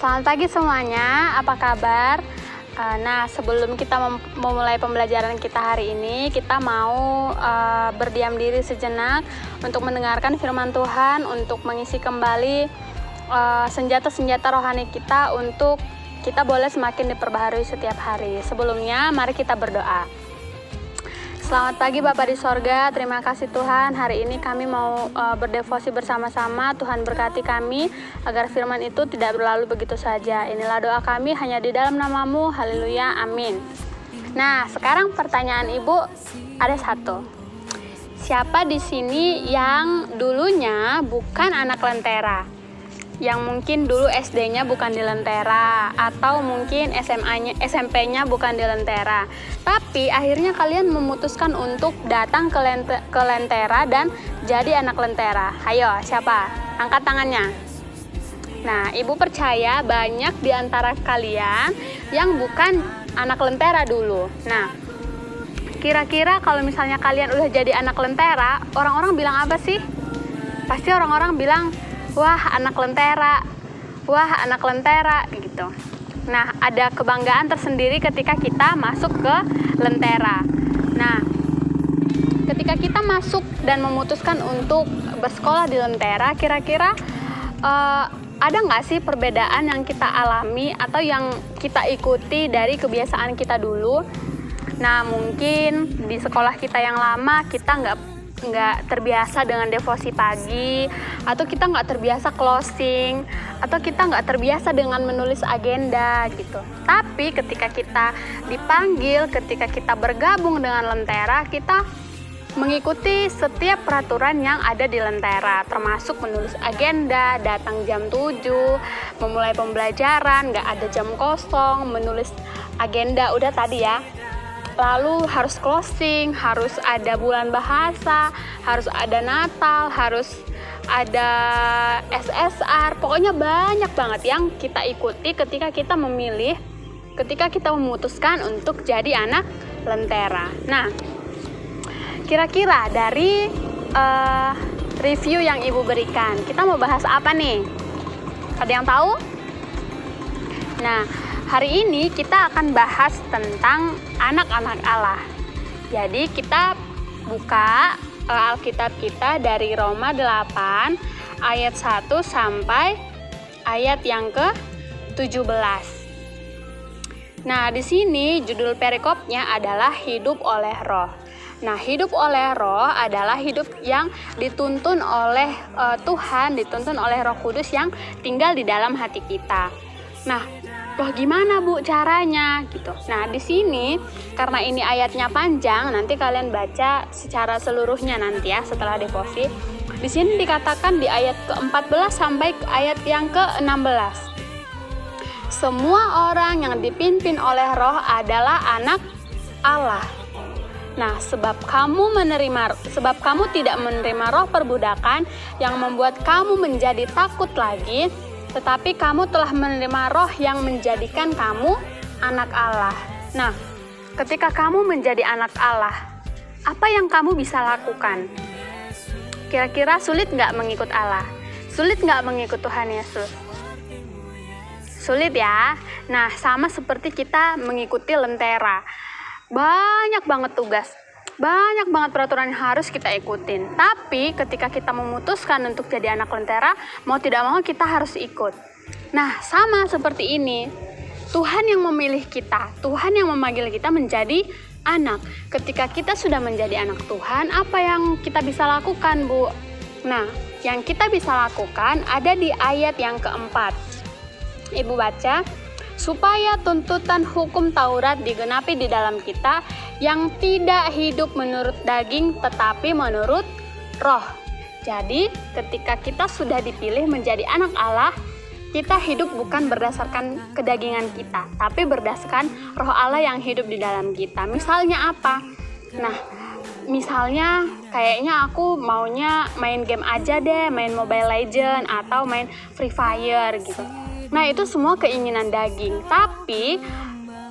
Selamat pagi semuanya, apa kabar? Nah, sebelum kita memulai pembelajaran kita hari ini, kita mau berdiam diri sejenak untuk mendengarkan firman Tuhan, untuk mengisi kembali senjata-senjata rohani kita untuk kita boleh semakin diperbaharui setiap hari. Sebelumnya, mari kita berdoa. Selamat pagi Bapak di sorga, terima kasih Tuhan. Hari ini kami mau berdevosi bersama-sama. Tuhan berkati kami agar firman itu tidak berlalu begitu saja. Inilah doa kami hanya di dalam nama-Mu. Haleluya, amin. Nah, sekarang pertanyaan Ibu ada satu. Siapa di sini yang dulunya bukan anak Lentera? Yang mungkin dulu SD-nya bukan di Lentera, atau mungkin SMP-nya bukan di Lentera, tapi akhirnya kalian memutuskan untuk datang ke Lentera dan jadi anak Lentera. Ayo, siapa? Angkat tangannya. Nah, Ibu percaya banyak di antara kalian yang bukan anak Lentera dulu. Nah, kira-kira kalau misalnya kalian udah jadi anak Lentera, orang-orang bilang apa sih? Pasti orang-orang bilang, wah anak Lentera, wah anak Lentera gitu. Nah, ada kebanggaan tersendiri ketika kita masuk ke Lentera. Nah, ketika kita masuk dan memutuskan untuk bersekolah di Lentera, kira-kira ada nggak sih perbedaan yang kita alami atau yang kita ikuti dari kebiasaan kita dulu? Nah, mungkin di sekolah kita yang lama kita nggak terbiasa dengan devosi pagi, atau kita nggak terbiasa closing, atau kita nggak terbiasa dengan menulis agenda gitu. Tapi ketika kita dipanggil, ketika kita bergabung dengan Lentera, kita mengikuti setiap peraturan yang ada di Lentera, termasuk menulis agenda, datang jam 7, memulai pembelajaran, nggak ada jam kosong, menulis agenda udah tadi ya. Lalu harus closing, harus ada bulan bahasa, harus ada Natal, harus ada SSR. Pokoknya banyak banget yang kita ikuti ketika kita memilih, ketika kita memutuskan untuk jadi anak Lentera. Nah, kira-kira dari review yang Ibu berikan, kita mau bahas apa nih? Ada yang tahu? Nah, hari ini kita akan bahas tentang anak-anak Allah. Jadi kita buka Alkitab kita dari Roma 8 ayat 1 sampai ayat yang ke-17. Nah, di sini judul perikopnya adalah hidup oleh Roh. Nah, hidup oleh Roh adalah hidup yang dituntun oleh Tuhan, dituntun oleh Roh Kudus yang tinggal di dalam hati kita. Nah, wah gimana Bu caranya gitu. Nah, di sini karena ini ayatnya panjang, nanti kalian baca secara seluruhnya nanti ya setelah devosi. Di sini dikatakan di ayat ke-14 sampai ayat yang ke-16. Semua orang yang dipimpin oleh Roh adalah anak Allah. Nah, sebab kamu tidak menerima roh perbudakan yang membuat kamu menjadi takut lagi, tetapi kamu telah menerima roh yang menjadikan kamu anak Allah. Nah, ketika kamu menjadi anak Allah, apa yang kamu bisa lakukan? Kira-kira sulit nggak mengikut Allah? Sulit nggak mengikut Tuhan Yesus? Sulit ya? Nah, sama seperti kita mengikuti Lentera. Banyak banget tugas, banyak banget peraturan yang harus kita ikutin. Tapi ketika kita memutuskan untuk jadi anak Lentera, mau tidak mau kita harus ikut. Nah, sama seperti ini. Tuhan yang memilih kita, Tuhan yang memanggil kita menjadi anak. Ketika kita sudah menjadi anak Tuhan, apa yang kita bisa lakukan, Bu? Nah, yang kita bisa lakukan ada di ayat yang keempat. Ibu baca, supaya tuntutan hukum Taurat digenapi di dalam kita yang tidak hidup menurut daging tetapi menurut roh. Jadi ketika kita sudah dipilih menjadi anak Allah, kita hidup bukan berdasarkan kedagingan kita, tapi berdasarkan roh Allah yang hidup di dalam kita. Misalnya apa? Nah, misalnya kayaknya aku maunya main game aja deh, main Mobile Legends atau main Free Fire gitu. Nah, itu semua keinginan daging. Tapi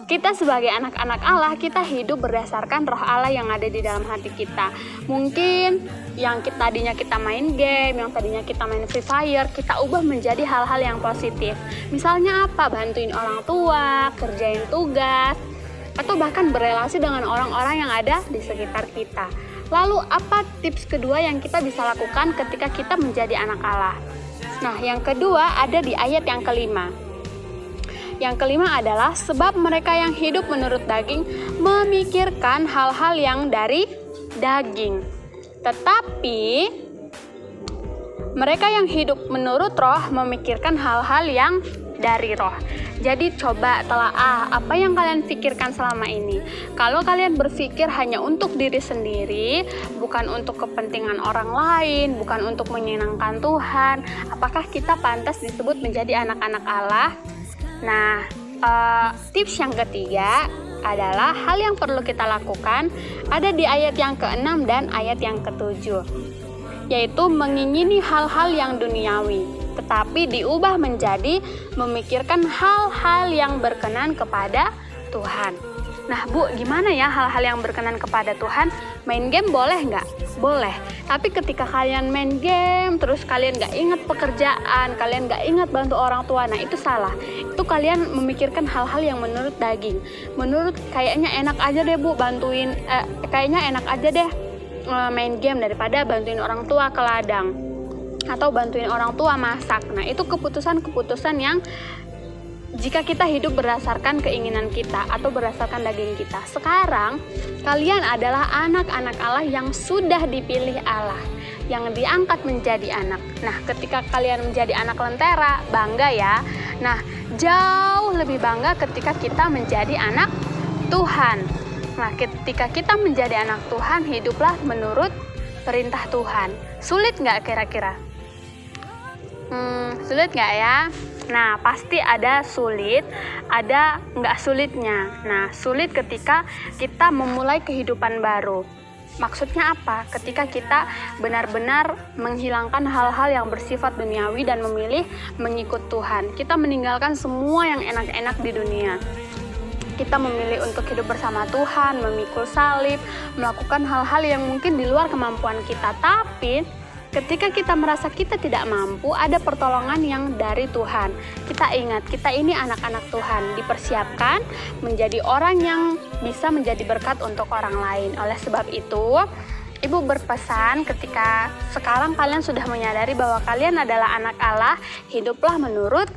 Kita sebagai anak-anak Allah, kita hidup berdasarkan roh Allah yang ada di dalam hati kita. Mungkin yang tadinya kita main game, yang tadinya kita main Free Fire, kita ubah menjadi hal-hal yang positif. Misalnya apa? Bantuin orang tua, kerjain tugas, atau bahkan berelasi dengan orang-orang yang ada di sekitar kita. Lalu apa tips kedua yang kita bisa lakukan ketika kita menjadi anak Allah? Nah, yang kedua ada di ayat yang kelima. Yang kelima adalah sebab mereka yang hidup menurut daging memikirkan hal-hal yang dari daging. Tetapi mereka yang hidup menurut roh memikirkan hal-hal yang dari roh. Jadi coba telaah apa yang kalian pikirkan selama ini. Kalau kalian berpikir hanya untuk diri sendiri, bukan untuk kepentingan orang lain, bukan untuk menyenangkan Tuhan, apakah kita pantas disebut menjadi anak-anak Allah? Nah, tips yang ketiga adalah hal yang perlu kita lakukan ada di ayat yang ke-6 dan ayat yang ke-7, yaitu mengingini hal-hal yang duniawi, tetapi diubah menjadi memikirkan hal-hal yang berkenan kepada Tuhan. Nah Bu, gimana ya hal-hal yang berkenan kepada Tuhan? Main game boleh nggak? Boleh. Tapi ketika kalian main game, terus kalian nggak ingat pekerjaan, kalian nggak ingat bantu orang tua, nah itu salah. Itu kalian memikirkan hal-hal yang menurut daging. Menurut kayaknya enak aja deh Bu, kayaknya enak aja deh main game daripada bantuin orang tua ke ladang atau bantuin orang tua masak. Nah itu keputusan-keputusan yang jika kita hidup berdasarkan keinginan kita atau berdasarkan daging kita. Sekarang kalian adalah anak-anak Allah yang sudah dipilih Allah, yang diangkat menjadi anak. Nah ketika kalian menjadi anak lentera, bangga ya. Nah jauh lebih bangga ketika kita menjadi anak Tuhan. Nah ketika kita menjadi anak Tuhan, hiduplah menurut perintah Tuhan. Sulit nggak kira-kira? Sulit nggak ya? Nah, pasti ada sulit, ada nggak sulitnya. Nah, sulit ketika kita memulai kehidupan baru. Maksudnya apa? Ketika kita benar-benar menghilangkan hal-hal yang bersifat duniawi dan memilih mengikut Tuhan. Kita meninggalkan semua yang enak-enak di dunia. Kita memilih untuk hidup bersama Tuhan, memikul salib, melakukan hal-hal yang mungkin di luar kemampuan kita. Tapi ketika kita merasa kita tidak mampu, ada pertolongan yang dari Tuhan. Kita ingat, kita ini anak-anak Tuhan, dipersiapkan menjadi orang yang bisa menjadi berkat untuk orang lain. Oleh sebab itu, Ibu berpesan ketika sekarang kalian sudah menyadari bahwa kalian adalah anak Allah, hiduplah menurut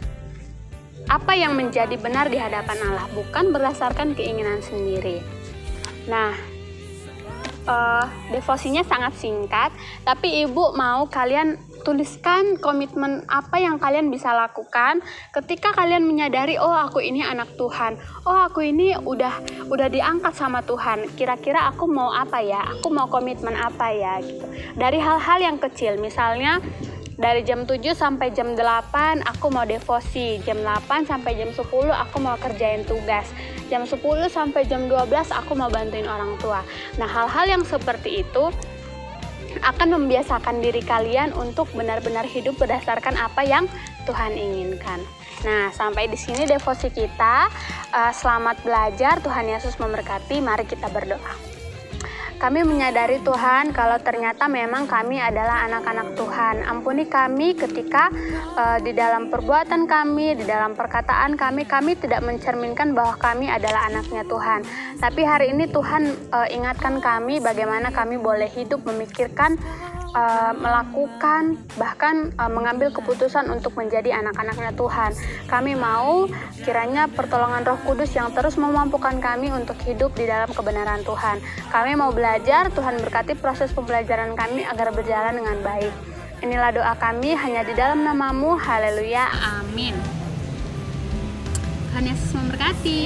apa yang menjadi benar di hadapan Allah, bukan berdasarkan keinginan sendiri. Nah, devosinya sangat singkat, tapi Ibu mau kalian tuliskan komitmen apa yang kalian bisa lakukan ketika kalian menyadari, oh aku ini anak Tuhan, oh aku ini udah diangkat sama Tuhan. Kira-kira aku mau apa ya? Aku mau komitmen apa ya? Gitu. Dari hal-hal yang kecil, misalnya dari jam 7 sampai jam 8 aku mau devosi, jam 8 sampai jam 10 aku mau kerjain tugas, jam 10 sampai jam 12 aku mau bantuin orang tua. Nah, hal-hal yang seperti itu akan membiasakan diri kalian untuk benar-benar hidup berdasarkan apa yang Tuhan inginkan. Nah, sampai di sini devosi kita. Selamat belajar, Tuhan Yesus memberkati. Mari kita berdoa. Kami menyadari Tuhan kalau ternyata memang kami adalah anak-anak Tuhan. Ampuni kami ketika di dalam perbuatan kami, di dalam perkataan kami tidak mencerminkan bahwa kami adalah anaknya Tuhan. Tapi hari ini Tuhan ingatkan kami bagaimana kami boleh hidup memikirkan, melakukan, bahkan mengambil keputusan untuk menjadi anak-anaknya Tuhan. Kami mau kiranya pertolongan Roh Kudus yang terus memampukan kami untuk hidup di dalam kebenaran Tuhan. Kami mau belajar, Tuhan berkati proses pembelajaran kami agar berjalan dengan baik. Inilah doa kami hanya di dalam nama-Mu. Haleluya, amin. Tuhan Yesus memberkati.